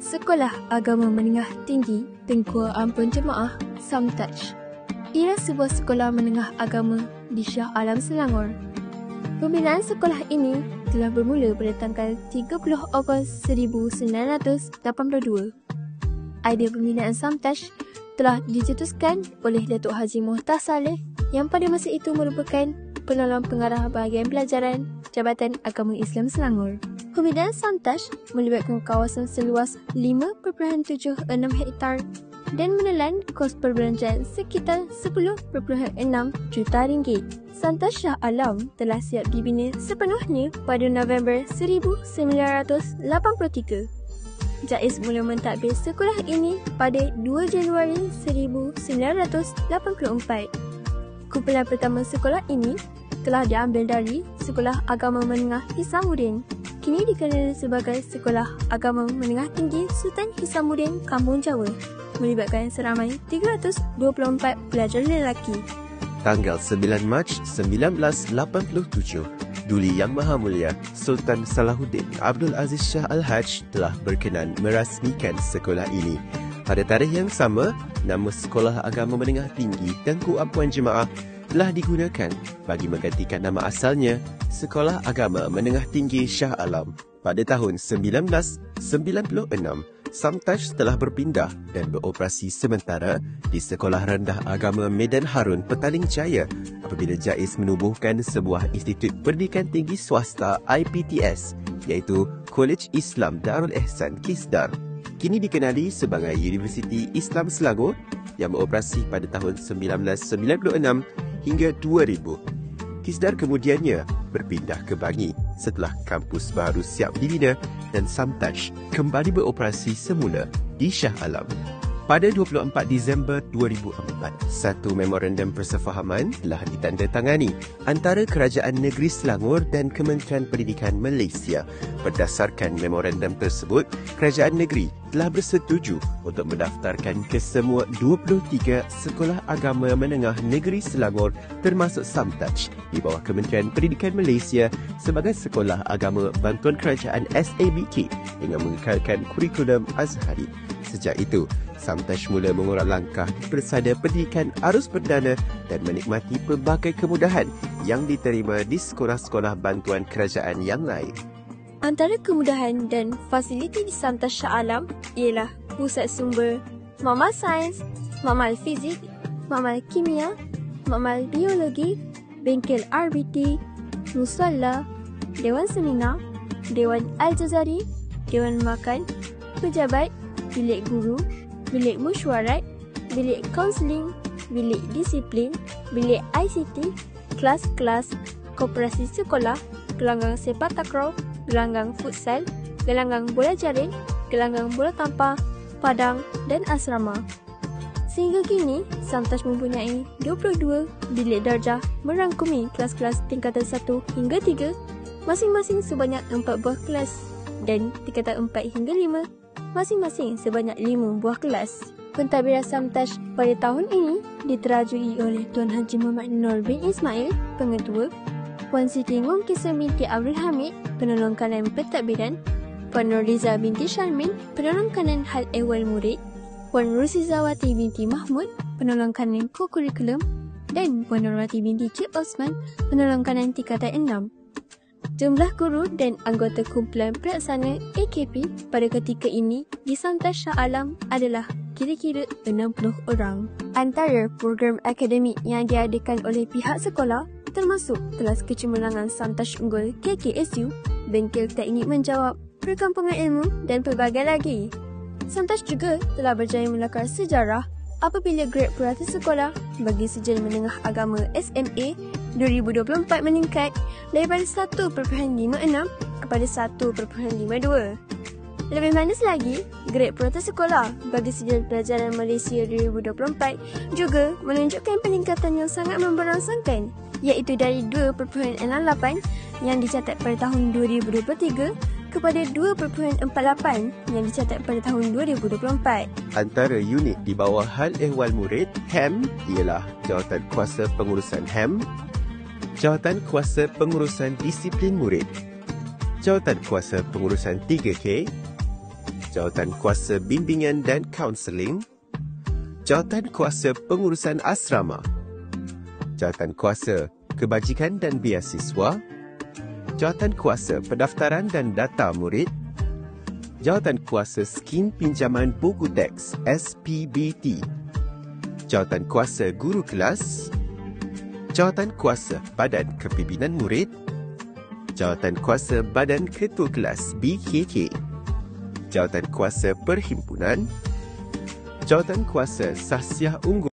Sekolah Agama Menengah Tinggi Tengku Ampun Jemaah Samtaj ialah sebuah sekolah menengah agama di Shah Alam, Selangor. Pembinaan sekolah ini telah bermula pada tanggal 30 Ogos 1982. Idea pembinaan Samtaj telah dicetuskan oleh Datuk Haji Mohtar Saleh yang pada masa itu merupakan penolong pengarah bahagian pelajaran Jabatan Agama Islam Selangor. Pembinaan Samtaj melibatkan kawasan seluas 5.76 hektar dan menelan kos perbelanjaan sekitar 10.6 juta ringgit. Samtaj Shah Alam telah siap dibina sepenuhnya pada November 1983. JAIS mula mentadbir sekolah ini pada 2 Januari 1984. Kumpulan pertama sekolah ini telah diambil dari Sekolah Agama Menengah Hisamuddin, kini dikenali sebagai Sekolah Agama Menengah Tinggi Sultan Hisamuddin, Kampung Jawa, melibatkan seramai 324 pelajar lelaki. Tanggal 9 Mac 1987, Duli Yang Maha Mulia Sultan Salahuddin Abdul Aziz Shah Al-Haj telah berkenan merasmikan sekolah ini. Pada tarikh yang sama, nama Sekolah Agama Menengah Tinggi Tengku Ampuan Jemaah telah digunakan bagi menggantikan nama asalnya Sekolah Agama Menengah Tinggi Shah Alam. Pada tahun 1996, Samtaj telah berpindah dan beroperasi sementara di Sekolah Rendah Agama Medan Harun, Petaling Jaya apabila JAIS menubuhkan sebuah institut pendidikan tinggi swasta IPTS iaitu College Islam Darul Ihsan Kisdar, kini dikenali sebagai Universiti Islam Selangor yang beroperasi pada tahun 1996 hingga 2000. Kisdar kemudiannya berpindah ke Bangi setelah kampus baru siap dibina dan Samtaj kembali beroperasi semula di Shah Alam. Pada 24 Disember 2004, satu memorandum persefahaman telah ditandatangani antara Kerajaan Negeri Selangor dan Kementerian Pendidikan Malaysia. Berdasarkan memorandum tersebut, Kerajaan Negeri telah bersetuju untuk mendaftarkan kesemua 23 Sekolah Agama Menengah Negeri Selangor termasuk Samtaj di bawah Kementerian Pendidikan Malaysia sebagai Sekolah Agama Bantuan Kerajaan SABK dengan mengekalkan kurikulum Azhari. Sejak itu, Samtaj mula mengurak langkah di persada pendidikan arus perdana dan menikmati pelbagai kemudahan yang diterima di sekolah-sekolah bantuan kerajaan yang lain. Antara kemudahan dan fasiliti di Samtaj Shah Alam ialah pusat sumber makmal sains, makmal fizik, makmal kimia, makmal biologi, bengkel RBT, musalla, dewan seminar, dewan Al-Jazari, dewan makan, pejabat, bilik guru, bilik mesyuarat, bilik kaunseling, bilik disiplin, bilik ICT, kelas-kelas, koperasi sekolah, gelanggang sepak takraw, gelanggang futsal, gelanggang bola jaring, gelanggang bola tampar, padang dan asrama. Sehingga kini, Samtaj mempunyai 22 bilik darjah merangkumi kelas-kelas tingkatan 1 hingga 3, masing-masing sebanyak 4 buah kelas, dan tingkatan 4 hingga 5, masing-masing sebanyak 5 buah kelas. Pentadbiran Samtaj pada tahun ini diterajui oleh Tuan Haji Muhammad Nur bin Ismail, Pengetua, Puan Siti Ngumkisah binti Abdul Hamid, Penolong Kanan Pentadbiran, Puan Nurliza binti Syarmin, Penolong Kanan Hal Ehwal Murid, Puan Rusizawati binti Mahmud, Penolong Kanan Co-Kurikulum, dan Puan Nurwati binti Cik Osman, Penolong Kanan Tingkatan 6. Jumlah guru dan anggota kumpulan pelaksana AKP pada ketika ini di Samtaj Shah Alam adalah kira-kira 60 orang. Antara program akademik yang diadakan oleh pihak sekolah termasuk kelas kecemerlangan Samtaj Unggul KKSU, bengkel teknik menjawab, perkampungan ilmu dan pelbagai lagi. Samtaj juga telah berjaya melakar sejarah apabila grade purata sekolah bagi sijil menengah agama SMA 2024 meningkat daripada 1.56 kepada 1.52. Lebih manis lagi, grade purata sekolah bagi sijil pelajaran Malaysia 2024 juga menunjukkan peningkatan yang sangat memberangsangkan, iaitu dari 2.68 yang dicatat pada tahun 2023 kepada 2.48 yang dicatat pada tahun 2024. Antara unit di bawah Hal Ehwal Murid HEM ialah Jawatan Kuasa Pengurusan HEM, Jawatan Kuasa Pengurusan Disiplin Murid, Jawatan Kuasa Pengurusan 3K, Jawatan Kuasa Bimbingan dan Kaunseling, Jawatan Kuasa Pengurusan Asrama, Jawatan Kuasa Kebajikan dan Biasiswa, Jawatan Kuasa Pendaftaran dan Data Murid, Jawatan Kuasa Skim Pinjaman Buku Teks SPBT, Jawatan Kuasa Guru Kelas, Jawatan Kuasa Badan Kepimpinan Murid, Jawatan Kuasa Badan Ketua Kelas BKK, Jawatan Kuasa Perhimpunan, Jawatan Kuasa Sahsiah Unggul